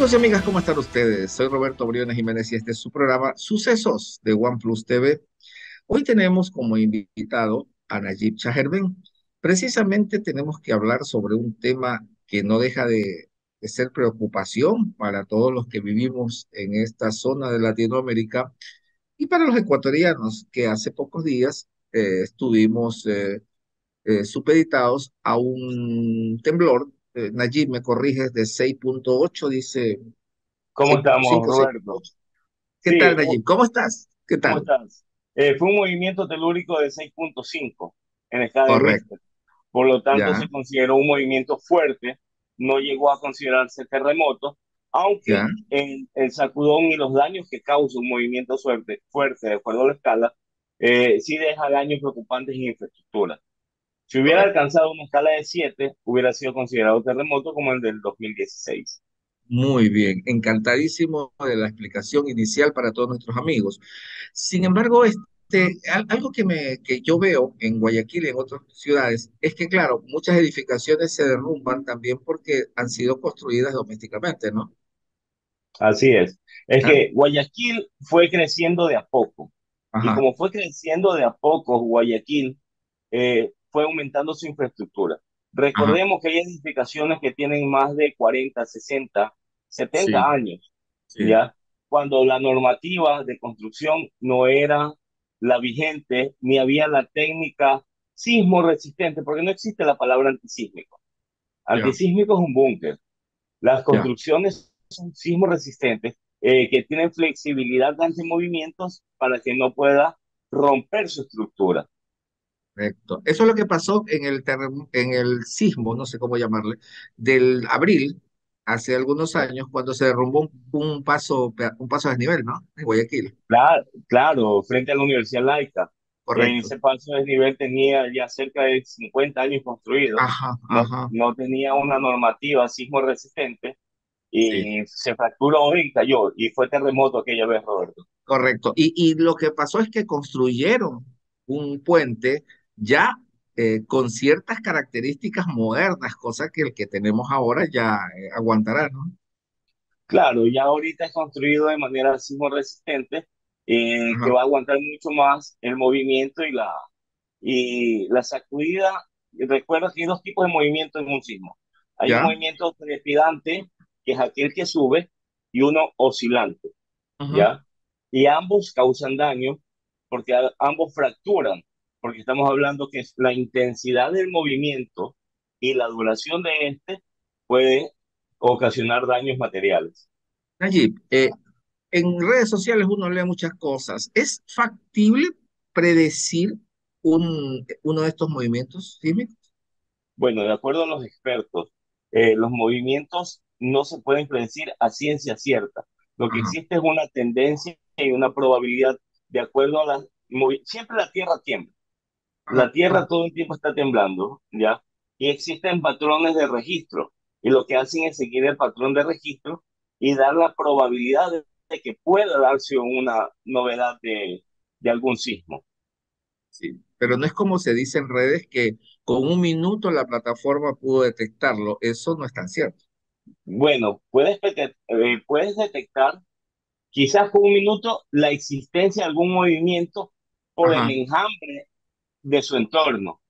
Amigos y amigas, ¿cómo están ustedes? Soy Roberto Briones Jiménez y este es su programa Sucesos de OnePlus TV. Hoy tenemos como invitado a Nayib Chajerben. Precisamente tenemos que hablar sobre un tema que no deja de ser preocupación para todos los que vivimos en esta zona de Latinoamérica y para los ecuatorianos que hace pocos días estuvimos supeditados a un temblor. Nayib, me corriges, de 6.8, dice ¿Cómo estamos, 6.5, Roberto? 6.8. ¿Qué Sí, tal, Nayib? ¿Cómo estás? ¿Qué ¿cómo tal? estás? Fue un movimiento telúrico de 6.5 en escala de Correcto. Richter. Por lo tanto, Ya, se consideró un movimiento fuerte. No llegó a considerarse terremoto, ya. aunque el sacudón y los daños que causa un movimiento fuerte, de acuerdo a la escala, sí deja daños preocupantes en infraestructura. Si hubiera Correcto. alcanzado una escala de 7, hubiera sido considerado terremoto como el del 2016. Muy bien. Encantadísimo de la explicación inicial para todos nuestros amigos. Sin embargo, algo que yo veo en Guayaquil y en otras ciudades es que, claro, muchas edificaciones se derrumban también porque han sido construidas domésticamente, ¿no? Así es. Es ¿Ah? que Guayaquil fue creciendo de a poco. Y Ajá. como fue creciendo de a poco, Guayaquil fue aumentando su infraestructura. Ajá. Recordemos que hay edificaciones que tienen más de 40, 60, Sí, 70 años, sí. ¿ya? Cuando la normativa de construcción no era la vigente, ni había la técnica sismo resistente, porque no existe la palabra antisísmico. Ya, Antisísmico es un búnker. Las ya. construcciones son sismo resistentes, que tienen flexibilidad ante movimientos para que no pueda romper su estructura. Correcto. Eso es lo que pasó en el sismo, no sé cómo llamarle, del abril, hace algunos años, cuando se derrumbó un paso a desnivel, ¿no? En Guayaquil. Claro, claro, frente a la Universidad Laica. Correcto. Ese paso de nivel tenía ya cerca de 50 años construido. Ajá, No, ajá. no tenía una normativa sismo resistente Sí, y se fracturó y cayó. Y fue terremoto aquella vez, Roberto. correcto. Y lo que pasó es que construyeron un puente ya con ciertas características modernas, cosa que el que tenemos ahora ya aguantará, ¿no? Claro, ya ahorita es construido de manera sismo resistente, que Ajá. va a aguantar mucho más el movimiento y la sacudida. Recuerda que hay dos tipos de movimiento en un sismo. Hay un ¿Ya? movimiento trepidante, que es aquel que sube, y uno oscilante, Ujú. ¿ya? Y ambos causan daño porque ambos fracturan, porque estamos hablando que es la intensidad del movimiento y la duración de este puede ocasionar daños materiales. Nayib, en redes sociales uno lee muchas cosas. ¿Es factible predecir uno de estos movimientos sísmicos? Bueno, de acuerdo a los expertos, los movimientos no se pueden predecir a ciencia cierta. Lo que Ajá, existe es una tendencia y una probabilidad de acuerdo a Siempre la Tierra tiembla. ajá, La Tierra ajá. todo el tiempo está temblando, ¿ya? Y existen patrones de registro. Y lo que hacen es seguir el patrón de registro y dar la probabilidad de que pueda darse una novedad de algún sismo. Sí. Pero no es como se dice en redes que con un minuto la plataforma pudo detectarlo. Eso no es tan cierto. Bueno, puedes detectar quizás por un minuto la existencia de algún movimiento por el Ajá, enjambre de su entorno.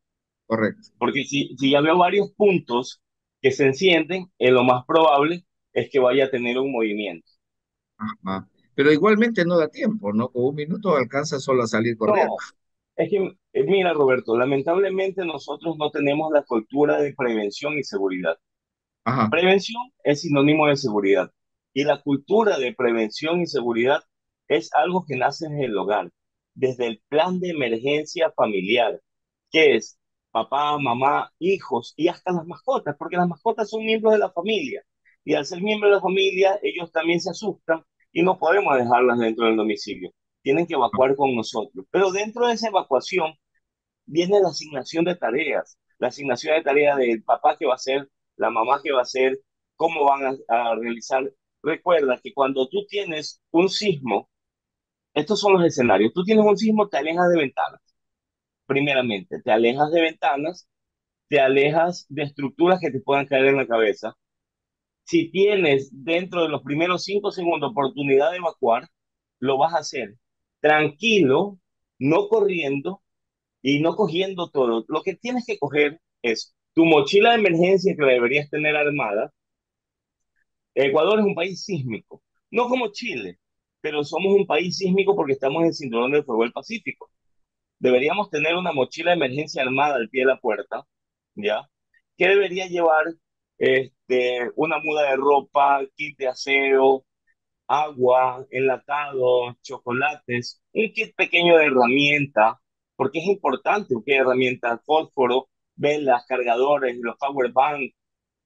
correcto. Porque si ya veo varios puntos que se encienden, lo más probable es que vaya a tener un movimiento. Ajá. Pero igualmente no da tiempo, ¿no? Con un minuto alcanza solo a salir corriendo. No, es que, mira, Roberto, lamentablemente nosotros no tenemos la cultura de prevención y seguridad. Ajá, Prevención es sinónimo de seguridad. Y la cultura de prevención y seguridad es algo que nace en el hogar, desde el plan de emergencia familiar, que es papá, mamá, hijos y hasta las mascotas, porque las mascotas son miembros de la familia. Y al ser miembros de la familia, ellos también se asustan y no podemos dejarlas dentro del domicilio. Tienen que evacuar con nosotros. Pero dentro de esa evacuación viene la asignación de tareas, la asignación de tareas del papá que va a hacer, la mamá que va a hacer, cómo van a realizar. Recuerda que cuando tú tienes un sismo, estos son los escenarios. Tú tienes un sismo, te alejas de ventanas, primeramente, te alejas de ventanas, te alejas de estructuras que te puedan caer en la cabeza, Si tienes dentro de los primeros 5 segundos oportunidad de evacuar, lo vas a hacer tranquilo, no corriendo y no cogiendo todo. Lo que tienes que coger es tu mochila de emergencia que la deberías tener armada. Ecuador es un país sísmico, no como Chile, pero somos un país sísmico porque estamos en el cinturón del fuego del Pacífico. Deberíamos tener una mochila de emergencia armada al pie de la puerta, ¿ya? ¿Qué debería llevar? Una muda de ropa, kit de aseo, agua, enlatados, chocolates, un kit pequeño de herramientas, porque es importante, ¿ok? Herramientas, fósforo, velas, cargadores, los power bank,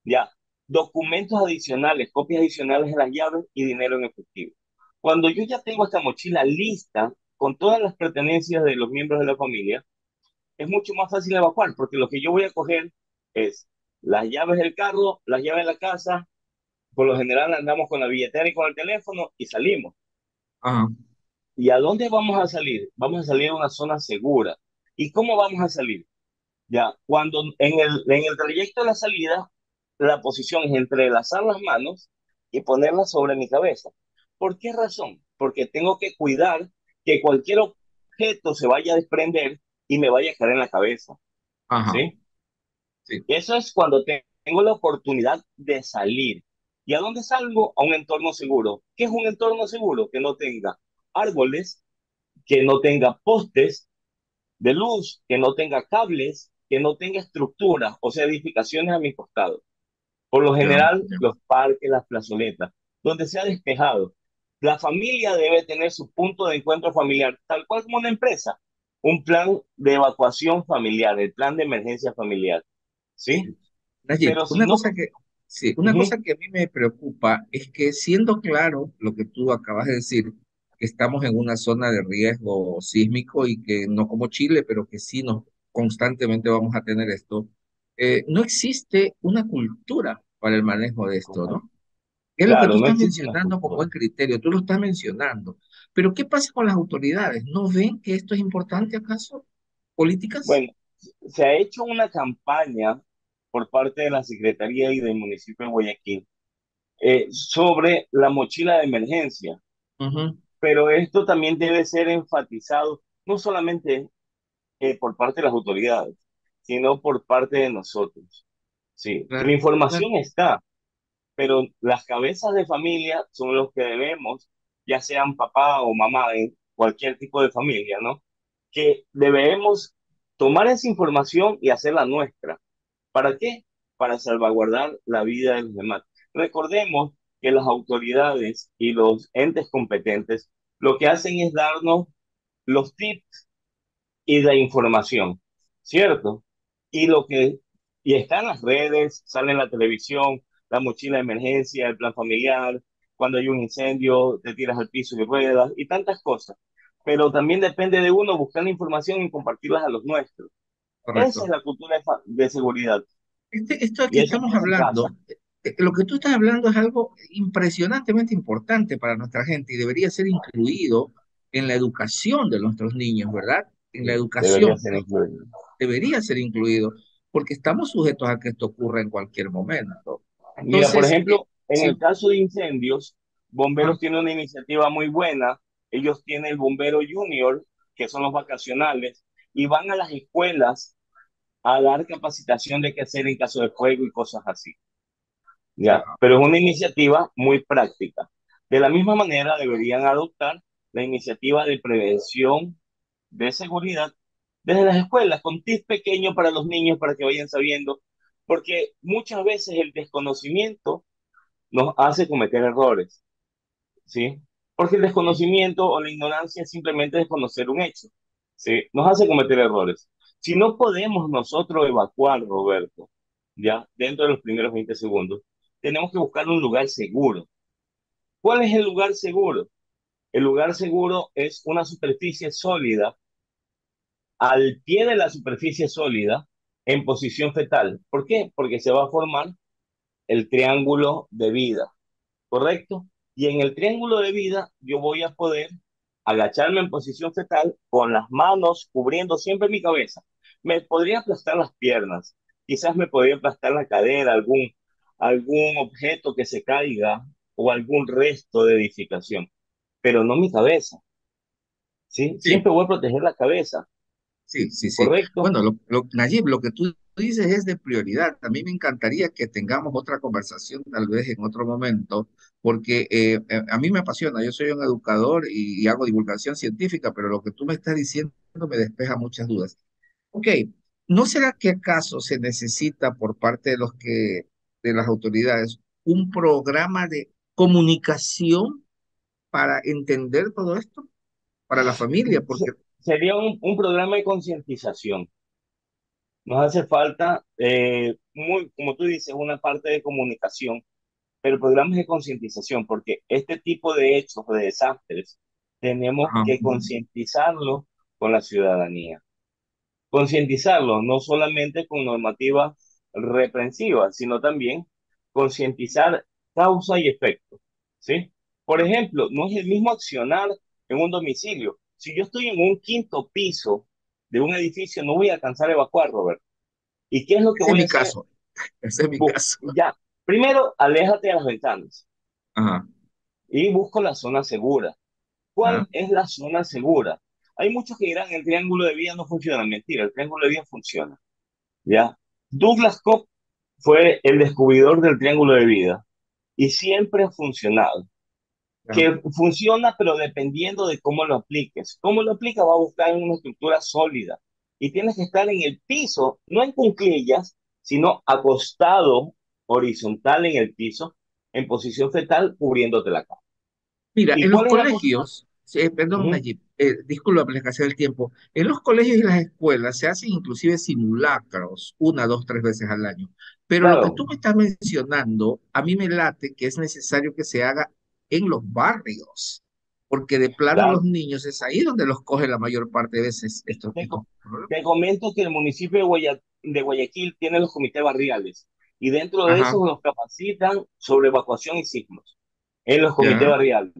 ya. Documentos adicionales, copias adicionales de las llaves y dinero en efectivo. Cuando yo ya tengo esta mochila lista con todas las pertenencias de los miembros de la familia, es mucho más fácil evacuar, porque lo que yo voy a coger es las llaves del carro, las llaves de la casa. Por lo general andamos con la billetera y con el teléfono y salimos. Ajá, ¿Y a dónde vamos a salir? Vamos a salir a una zona segura. ¿Y cómo vamos a salir? Ya, cuando en el trayecto de la salida, la posición es entrelazar las manos y ponerlas sobre mi cabeza. ¿Por qué razón? Porque tengo que cuidar que cualquier objeto se vaya a desprender y me vaya a caer en la cabeza, ajá, ¿sí? sí. Eso es cuando tengo la oportunidad de salir. ¿Y a dónde salgo? A un entorno seguro. ¿Qué es un entorno seguro? Que no tenga árboles, que no tenga postes de luz, que no tenga cables, que no tenga estructuras, o sea, edificaciones a mi costado. Por lo Ya, general, ya. los parques, las plazoletas, donde sea despejado. La familia debe tener su punto de encuentro familiar, tal cual como una empresa. Un plan de evacuación familiar, el plan de emergencia familiar, ¿sí? Sí. Nayib, Pero si no, sí, una ujú, cosa que a mí me preocupa es que siendo claro lo que tú acabas de decir, que estamos en una zona de riesgo sísmico y que no como Chile, pero que sí nos constantemente vamos a tener esto, no existe una cultura para el manejo de esto, ¿no? Es lo que tú claro, no estás existe una mencionando con cultura. buen criterio, tú lo estás mencionando. Pero ¿qué pasa con las autoridades? ¿No ven que esto es importante acaso? ¿Políticas? Bueno, se ha hecho una campaña por parte de la Secretaría y del municipio de Guayaquil sobre la mochila de emergencia, Ujú, pero esto también debe ser enfatizado no solamente por parte de las autoridades, sino por parte de nosotros. Sí, la claro, claro. información está, pero las cabezas de familia son los que debemos, ya sean papá o mamá en cualquier tipo de familia, ¿no? Que debemos tomar esa información y hacerla nuestra. ¿Para qué? Para salvaguardar la vida de los demás. Recordemos que las autoridades y los entes competentes lo que hacen es darnos los tips y la información, ¿cierto? Y lo que y está en las redes, sale en la televisión, la mochila de emergencia, el plan familiar, cuando hay un incendio, te tiras al piso y ruedas y tantas cosas. Pero también depende de uno buscar la información y compartirlas a los nuestros. Esa es Correcto. la cultura de seguridad. Esto Y que eso estamos empieza en casa. hablando, lo que tú estás hablando es algo impresionantemente importante para nuestra gente y debería ser incluido en la educación de nuestros niños, ¿verdad? En la Sí, debería educación ser incluido. debería ser incluido, porque estamos sujetos a que esto ocurra en cualquier momento. Mira, por Entonces, ejemplo, en el sí, caso de incendios, ah, Bomberos tiene una iniciativa muy buena. Ellos tienen el Bombero Junior, que son los vacacionales, y van a las escuelas a dar capacitación de qué hacer en caso de fuego y cosas así. ya, Ya, pero es una iniciativa muy práctica. De la misma manera, deberían adoptar la iniciativa de prevención de seguridad desde las escuelas, con tips pequeños para los niños para que vayan sabiendo, porque muchas veces el desconocimiento nos hace cometer errores, ¿sí? Porque el sí, desconocimiento o la ignorancia es simplemente desconocer un hecho, ¿sí? Nos hace cometer errores. Si no podemos nosotros evacuar, Roberto, ya dentro de los primeros 20 segundos, tenemos que buscar un lugar seguro. ¿Cuál es el lugar seguro? El lugar seguro es una superficie sólida, al pie de la superficie sólida, en posición fetal. ¿Por qué? Porque se va a formar el triángulo de vida. ¿Correcto? Y en el triángulo de vida yo voy a poder agacharme en posición fetal con las manos cubriendo siempre mi cabeza. Me podría aplastar las piernas, quizás me podría aplastar la cadera, algún objeto que se caiga o algún resto de edificación, pero no mi cabeza, ¿sí? Sí. Siempre voy a proteger la cabeza, Sí, sí, sí. ¿correcto? Bueno, Nayib, lo que tú dices es de prioridad. A mí me encantaría que tengamos otra conversación, tal vez en otro momento, porque a mí me apasiona. Yo soy un educador y hago divulgación científica, pero lo que tú me estás diciendo me despeja muchas dudas. Ok, ¿no será que acaso se necesita por parte de de las autoridades, un programa de comunicación para entender todo esto para la familia? Porque, Sería un programa de concientización. Nos hace falta, como tú dices, una parte de comunicación, pero programas de concientización, porque este tipo de hechos, de desastres, tenemos ajá, que concientizarlo con la ciudadanía. Concientizarlo no solamente con normativas reprensivas, sino también concientizar causa y efecto, ¿sí? Por ejemplo, no es el mismo accionar en un domicilio. Si yo estoy en un quinto piso de un edificio, no voy a alcanzar a evacuar, Robert. ¿Y qué es lo que ese es voy a mi hacer? caso, ese es mi caso. Ya, primero, aléjate de las ventanas Ajá, y busco la zona segura. ya, ¿Cuál es la zona segura? Hay muchos que dirán el triángulo de vida no funciona. Mentira, el triángulo de vida funciona. ¿Ya? Douglas Cobb fue el descubridor del triángulo de vida y siempre ha funcionado. ya. Que funciona, pero dependiendo de cómo lo apliques. Cómo lo aplicas va a buscar una estructura sólida y tienes que estar en el piso, no en cuclillas, sino acostado horizontal en el piso, en posición fetal, cubriéndote la cara. Mira, ¿Y en los cuál es la posición? colegios, sí, perdón, Ujú. Nayib, disculpa por la escasez del tiempo, en los colegios y las escuelas se hacen inclusive simulacros una, dos, tres veces al año, pero lo que Claro, tú me estás mencionando, a mí me late que es necesario que se haga en los barrios, porque de plano los claro. niños es ahí donde los coge la mayor parte de veces Te, estos co- problemas. te comento que el municipio de Guayaquil tiene los comités barriales y dentro de Ajá, esos los capacitan sobre evacuación y sismos en los comités ya, barriales.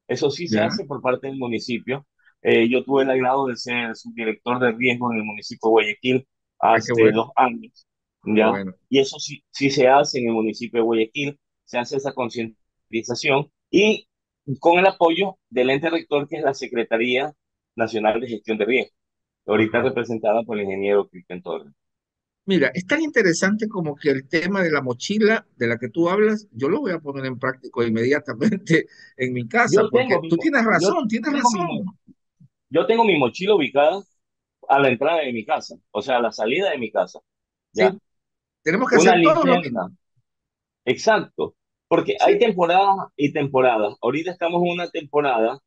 Eso sí se ya, hace por parte del municipio. Yo tuve el agrado de ser subdirector de riesgo en el municipio de Guayaquil ay, qué hace bueno, 2 años, qué ¿ya? bueno. Y eso sí, sí se hace en el municipio de Guayaquil, se hace esa concientización y con el apoyo del ente rector que es la Secretaría Nacional de Gestión de Riesgo, ahorita Ajá. representada por el ingeniero Cristian Torres. Mira, es tan interesante como que el tema de la mochila de la que tú hablas, yo lo voy a poner en práctico inmediatamente en mi casa, Yo porque tengo mi, tú mo- tienes tengo mi, mo- razón. yo tengo mi mochila ubicada a la entrada de mi casa, o sea, a la salida de mi casa, ¿ya? Sí, tenemos que Una hacer todo lo mismo. linterna, exacto, porque hay Sí, temporadas y temporadas. Ahorita estamos en una temporada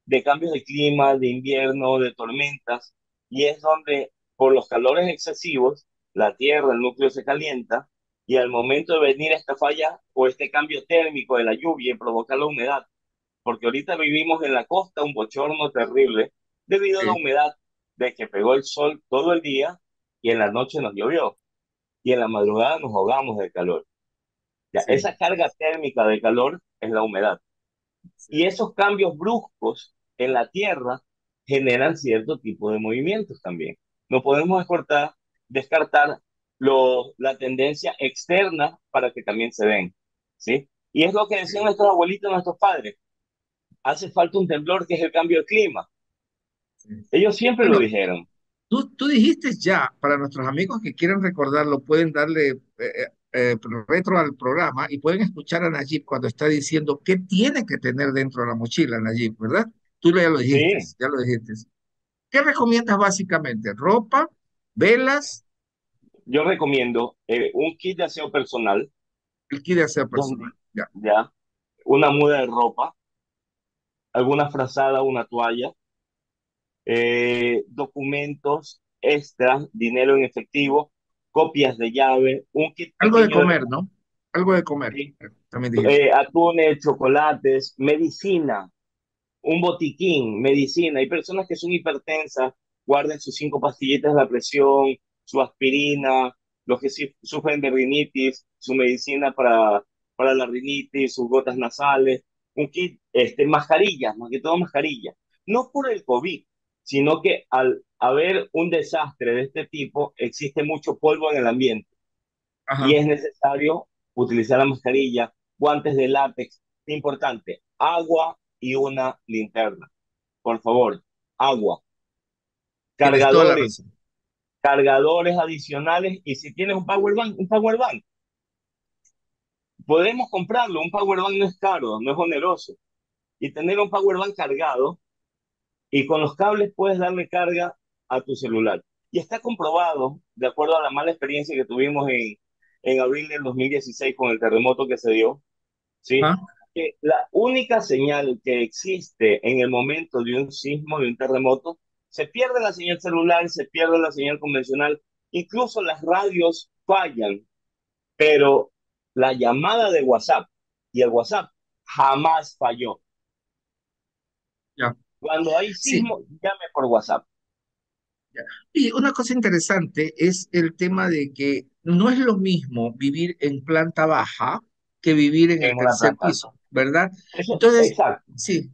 de cambios de clima, de invierno, de tormentas, y es donde por los calores excesivos, la tierra, el núcleo se calienta, y al momento de venir esta falla o este cambio térmico de la lluvia provoca la humedad, porque ahorita vivimos en la costa un bochorno terrible debido a la sí, humedad de que pegó el sol todo el día y en la noche nos llovió y en la madrugada nos ahogamos de calor. Ya, sí, esa carga térmica de calor es la humedad. sí, Y esos cambios bruscos en la tierra generan cierto tipo de movimientos también. No podemos descartar la tendencia externa para que también se den, ¿sí? Y es lo que decían sí, nuestros abuelitos, nuestros padres. Hace falta un temblor que es el cambio de clima. sí. Ellos siempre lo Bueno, dijeron. tú dijiste ya, para nuestros amigos que quieran recordarlo, pueden darle retro al programa y pueden escuchar a Nayib cuando está diciendo qué tiene que tener dentro de la mochila, Nayib, ¿verdad? Tú Sí, ya lo dijiste. ¿Qué recomiendas básicamente? ¿Ropa, velas, yo recomiendo un kit de aseo personal, el kit de aseo personal? donde Ya. ya una muda de ropa, alguna frazada, una toalla, documentos extras, dinero en efectivo, copias de llave, un kit Algo de pequeño de comer, ¿no? Algo de comer, sí, también dijiste. atunes, chocolates, medicina, un botiquín, medicina. Hay personas que son hipertensas, guarden sus 5 pastillitas de la presión, su aspirina, los que sí sufren de rinitis, su medicina para la rinitis, sus gotas nasales, un kit, mascarillas, más que todo mascarillas. No por el COVID, sino que al haber un desastre de este tipo, existe mucho polvo en el ambiente y Ajá, es necesario. utilizar la mascarilla, guantes de látex. Importante, agua y una linterna. Por favor, agua, Tienes toda la cargadores, razón. cargadores adicionales y si tienes un power bank, podemos comprarlo. Un power bank no es caro, no es oneroso. Y tener un power bank cargado y con los cables puedes darle carga a tu celular. Y está comprobado, de acuerdo a la mala experiencia que tuvimos en abril del 2016 con el terremoto que se dio, ¿sí? ¿Ah? Que la única señal que existe en el momento de un sismo, de un terremoto, se pierde la señal celular, se pierde la señal convencional, incluso las radios fallan, pero la llamada de WhatsApp y el WhatsApp jamás falló. Ya. Cuando hay Sí. sismo, llame por WhatsApp Ya. Y una cosa interesante es el tema de que no es lo mismo vivir en planta baja que vivir en en el una tercer planta alta. piso, ¿verdad? Eso, Entonces, exacto. sí.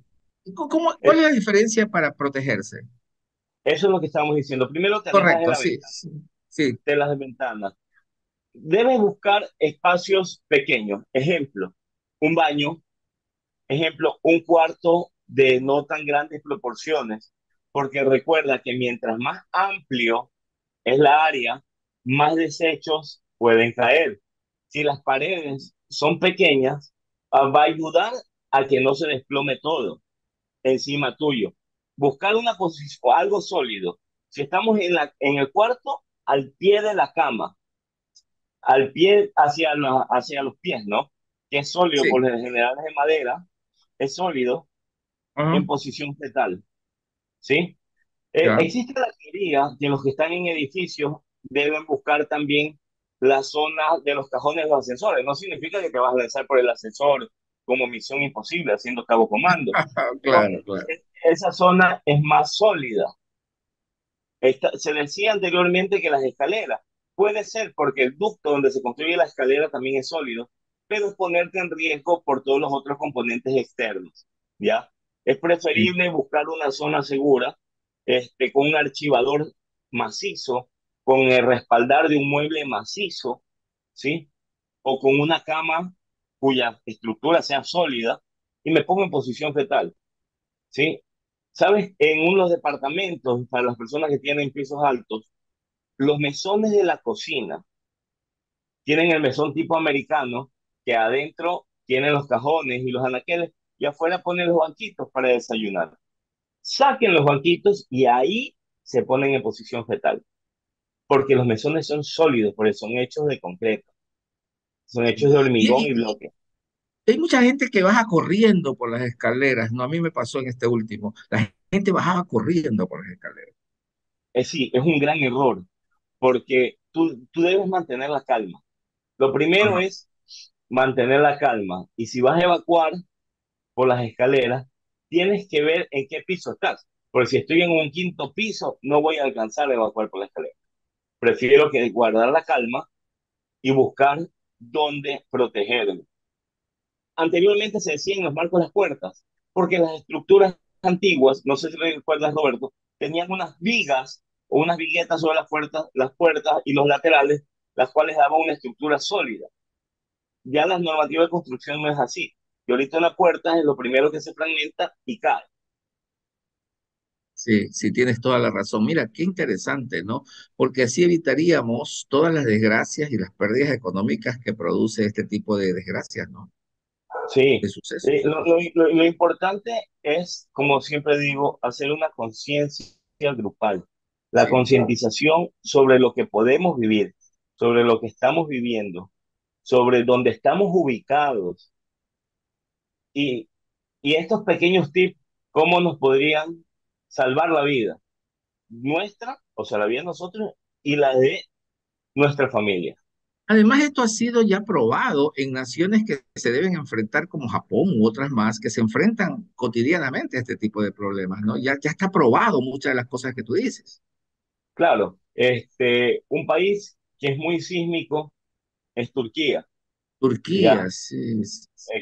¿Cuál Es- es la diferencia para protegerse? Eso es lo que estamos diciendo. Primero te alejas de Correcto, la sí, ventana, sí, sí. de las ventanas. Debes buscar espacios pequeños. Ejemplo, un baño. Ejemplo, un cuarto de no tan grandes proporciones. Porque recuerda que mientras más amplio es la área, más desechos pueden caer. Si las paredes son pequeñas, va a ayudar a que no se desplome todo encima tuyo. Buscar una posición, algo sólido. Si estamos en el cuarto, al pie de la cama, al pie hacia los pies, ¿no? Que es sólido, por Sí. lo general es de madera, es sólido Ajá, en posición fetal, ¿sí? ya. Existe la teoría que los que están en edificios deben buscar también la zona de los cajones de los ascensores. No significa que te vas a lanzar por el ascensor como misión imposible haciendo cabo comando. No, Claro, claro. esa zona es más sólida. Se decía anteriormente que las escaleras, puede ser porque el ducto donde se construye la escalera también es sólido, pero es ponerte en riesgo por todos los otros componentes externos, ¿ya? Es Sí. preferible buscar una zona segura, con un archivador macizo, con el respaldar de un mueble macizo, ¿sí? O con una cama cuya estructura sea sólida y me pongo en posición fetal, ¿sí? ¿Sabes? En unos departamentos, para las personas que tienen pisos altos, los mesones de la cocina tienen el mesón tipo americano, que adentro tienen los cajones y los anaqueles, y afuera ponen los banquitos para desayunar. Saquen los banquitos y ahí se ponen en posición fetal, porque los mesones son sólidos, porque son hechos de concreto, son hechos de hormigón Y, y y bloque. hay mucha gente que baja corriendo por las escaleras, ¿no? A mí me pasó en este último. La gente bajaba corriendo por las escaleras. Sí, es un gran error, porque tú debes mantener la calma. Lo primero Ajá. es mantener la calma. Y si vas a evacuar por las escaleras, tienes que ver en qué piso estás. Porque si estoy en un quinto piso, no voy a alcanzar a evacuar por la escalera. Prefiero que guardar la calma y buscar dónde protegerme. Anteriormente se decía en los marcos de las puertas, porque las estructuras antiguas, no sé si recuerdas, Roberto, tenían unas vigas o unas viguetas sobre las puertas y los laterales, las cuales daban una estructura sólida. Ya la normativa de construcción no es así. Y ahorita una puerta es lo primero que se fragmenta y cae. Sí, sí, tienes toda la razón. Mira, qué interesante, ¿no? Porque así evitaríamos todas las desgracias y las pérdidas económicas que produce este tipo de desgracias, ¿no? De Sí, sucesos. lo importante es, como siempre digo, hacer una conciencia grupal, la Sí. concientización sobre lo que podemos vivir, sobre lo que estamos viviendo, sobre dónde estamos ubicados y, y estos pequeños tips, cómo nos podrían salvar la vida nuestra, o sea, la vida de nosotros y la de nuestra familia. Además, esto ha sido ya probado en naciones que se deben enfrentar como Japón u otras más, que se enfrentan cotidianamente a este tipo de problemas, ¿no? Ya está probado muchas de las cosas que tú dices. Claro, un país que es muy sísmico es Turquía, Turquía, ¿ya? sí,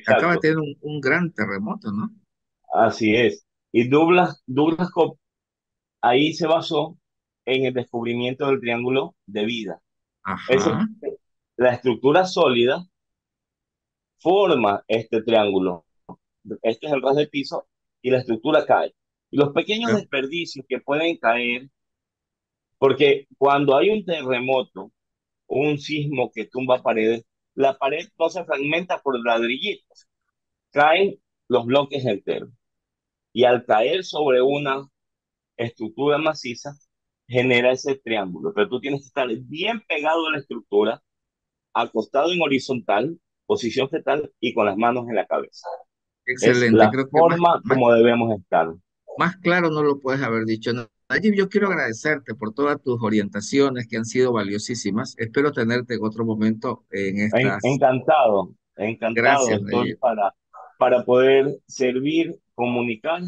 acaba de Exacto, tener un gran terremoto, ¿no? así es. Y Douglas Cope ahí se basó en el descubrimiento del triángulo de vida. Es Ajá, la estructura sólida, forma este triángulo. Este es el ras de piso y la estructura cae. Y los pequeños Ya. desperdicios que pueden caer, porque cuando hay un terremoto, un sismo que tumba paredes, la pared no se fragmenta por ladrillitos, caen los bloques enteros. Y al caer sobre una estructura maciza, genera ese triángulo. Pero tú tienes que estar bien pegado a la estructura, acostado en horizontal, posición fetal y con las manos en la cabeza. Es Excelente, la creo que forma como debemos estar. más claro no lo puedes haber dicho. Nayib, yo quiero agradecerte por todas tus orientaciones que han sido valiosísimas. Espero tenerte en otro momento en estas. Encantado, encantado Gracias, estoy Nayib. para poder servir, comunicar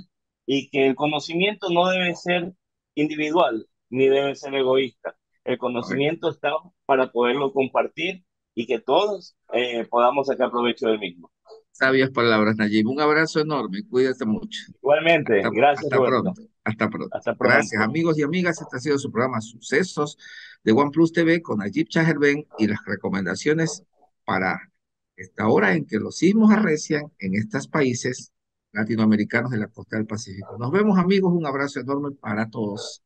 y que el conocimiento no debe ser individual ni debe ser egoísta. El Correcto. conocimiento está para poderlo compartir y que todos podamos sacar provecho del mismo. Sabias palabras, Nayib. Un abrazo enorme. Cuídate mucho. Igualmente, gracias Hasta Roberto. pronto. Hasta pronto. Hasta Gracias, pronto. amigos y amigas. Este ha sido su programa Sucesos de OnePlus TV con Nayib Chajerben y las recomendaciones para esta hora en que los sismos arrecian en estos países latinoamericanos de la costa del Pacífico. Nos vemos, amigos. Un abrazo enorme para todos.